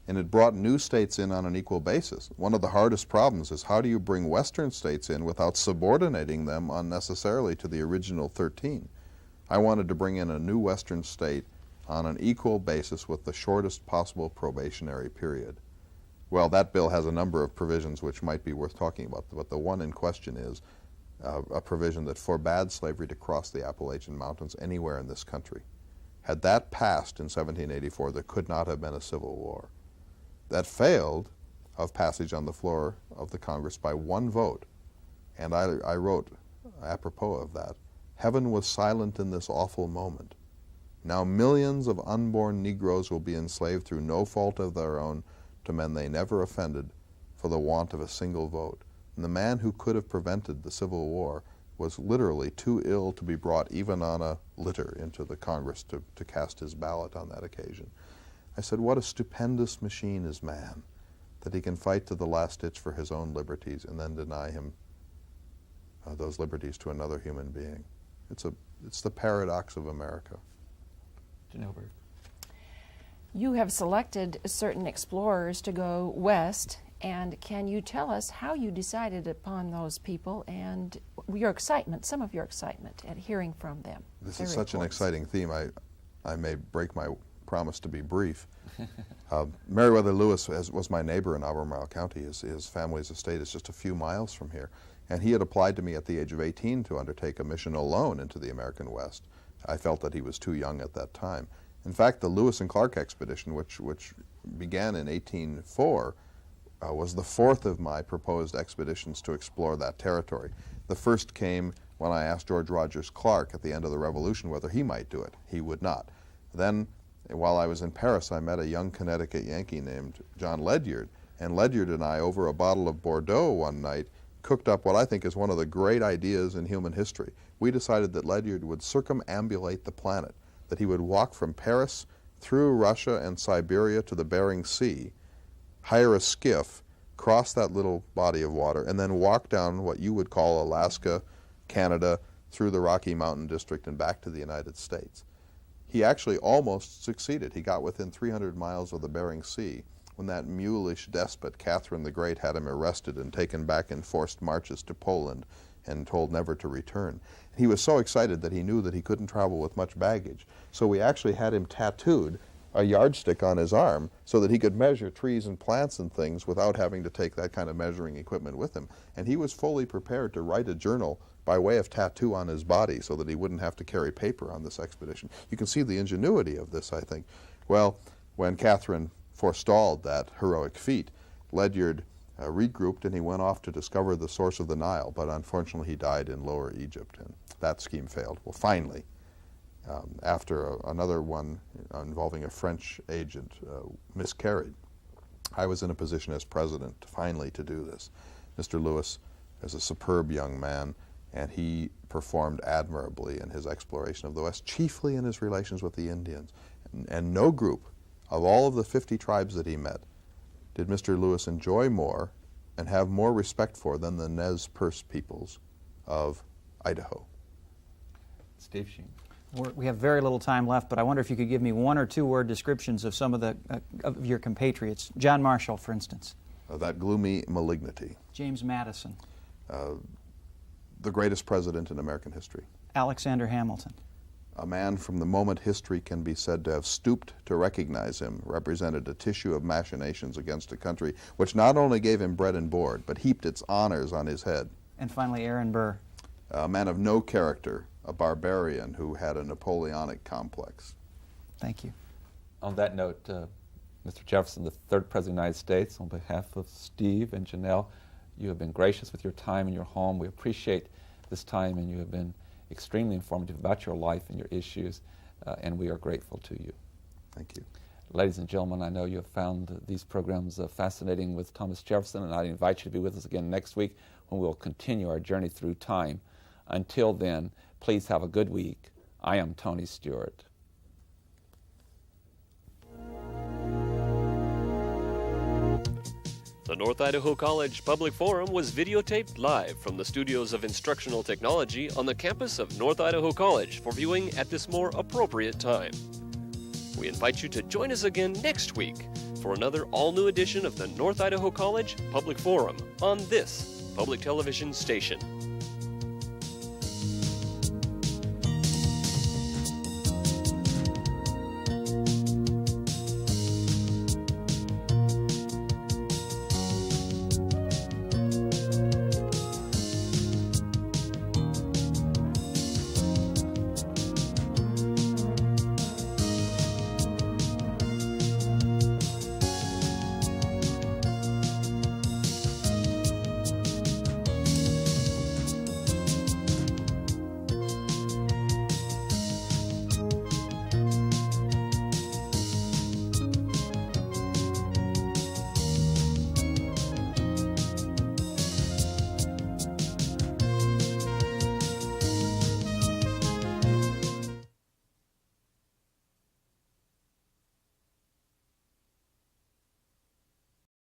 Speaker 3: And it brought new states in on an equal basis. One of the hardest problems is how do you bring Western states in without subordinating them unnecessarily to the original 13? I wanted to bring in a new Western state on an equal basis with the shortest possible probationary period. Well, that bill has a number of provisions which might be worth talking about, but the one in question is a provision that forbade slavery to cross the Appalachian Mountains anywhere in this country. Had that passed in 1784, there could not have been a civil war. That failed of passage on the floor of the Congress by one vote, and I wrote apropos of that, heaven was silent in this awful moment. Now millions of unborn Negroes will be enslaved through no fault of their own to men they never offended for the want of a single vote. And the man who could have prevented the Civil War was literally too ill to be brought even on a litter into the Congress to cast his ballot on that occasion. I said, what a stupendous machine is man, that he can fight to the last ditch for his own liberties and then deny him those liberties to another human being. It's the paradox of America.
Speaker 2: Genilberg.
Speaker 4: You have selected certain explorers to go west, and can you tell us how you decided upon those people and your excitement, some of your excitement at hearing from them?
Speaker 3: This is such an exciting theme. I may break my promise to be brief. Meriwether Lewis was my neighbor in Albemarle County. His family's estate is just a few miles from here. And he had applied to me at the age of 18 to undertake a mission alone into the American West. I felt that he was too young at that time. In fact, the Lewis and Clark expedition, which began in 1804, was the fourth of my proposed expeditions to explore that territory. The first came when I asked George Rogers Clark at the end of the Revolution whether he might do it. He would not. Then, while I was in Paris, I met a young Connecticut Yankee named John Ledyard, and Ledyard and I, over a bottle of Bordeaux one night, cooked up what I think is one of the great ideas in human history. We decided that Ledyard would circumambulate the planet, that he would walk from Paris through Russia and Siberia to the Bering Sea, hire a skiff, cross that little body of water, and then walk down what you would call Alaska, Canada, through the Rocky Mountain District and back to the United States. He actually almost succeeded. He got within 300 miles of the Bering Sea when that mulish despot, Catherine the Great, had him arrested and taken back in forced marches to Poland and told never to return. He was so excited that he knew that he couldn't travel with much baggage. So we actually had him tattooed a yardstick on his arm so that he could measure trees and plants and things without having to take that kind of measuring equipment with him. And he was fully prepared to write a journal by way of tattoo on his body so that he wouldn't have to carry paper on this expedition. You can see the ingenuity of this, I think. Well, when Catherine forestalled that heroic feat, Ledyard regrouped and he went off to discover the source of the Nile, but unfortunately he died in Lower Egypt, and that scheme failed. Well, finally, after another one involving a French agent miscarried, I was in a position as president finally to do this. Mr. Lewis is a superb young man, And he performed admirably in his exploration of the West, chiefly in his relations with the Indians. And no group of all of the 50 tribes that he met did Mr. Lewis enjoy more and have more respect for than the Nez Perce peoples of Idaho.
Speaker 2: Steve Sheen.
Speaker 5: We have very little time left, but I wonder if you could give me one or two word descriptions of some of of your compatriots. John Marshall, for instance.
Speaker 3: That gloomy malignity.
Speaker 5: James Madison.
Speaker 3: The greatest president in American history.
Speaker 5: Alexander Hamilton.
Speaker 3: A man from the moment history can be said to have stooped to recognize him represented a tissue of machinations against a country which not only gave him bread and board, but heaped its honors on his head.
Speaker 5: And finally, Aaron Burr.
Speaker 3: A man of no character, a barbarian who had a Napoleonic complex.
Speaker 5: Thank you.
Speaker 2: On that note, Mr. Jefferson, the third President of the United States, on behalf of Steve and Janelle, you have been gracious with your time in your home. We appreciate this time, and you have been extremely informative about your life and your issues, and we are grateful to you.
Speaker 3: Thank you.
Speaker 2: Ladies and gentlemen, I know you have found these programs fascinating with Thomas Jefferson, and I invite you to be with us again next week when we'll continue our journey through time. Until then, please have a good week. I am Tony Stewart.
Speaker 1: The North Idaho College Public Forum was videotaped live from the studios of Instructional Technology on the campus of North Idaho College for viewing at this more appropriate time. We invite you to join us again next week for another all-new edition of the North Idaho College Public Forum on this public television station.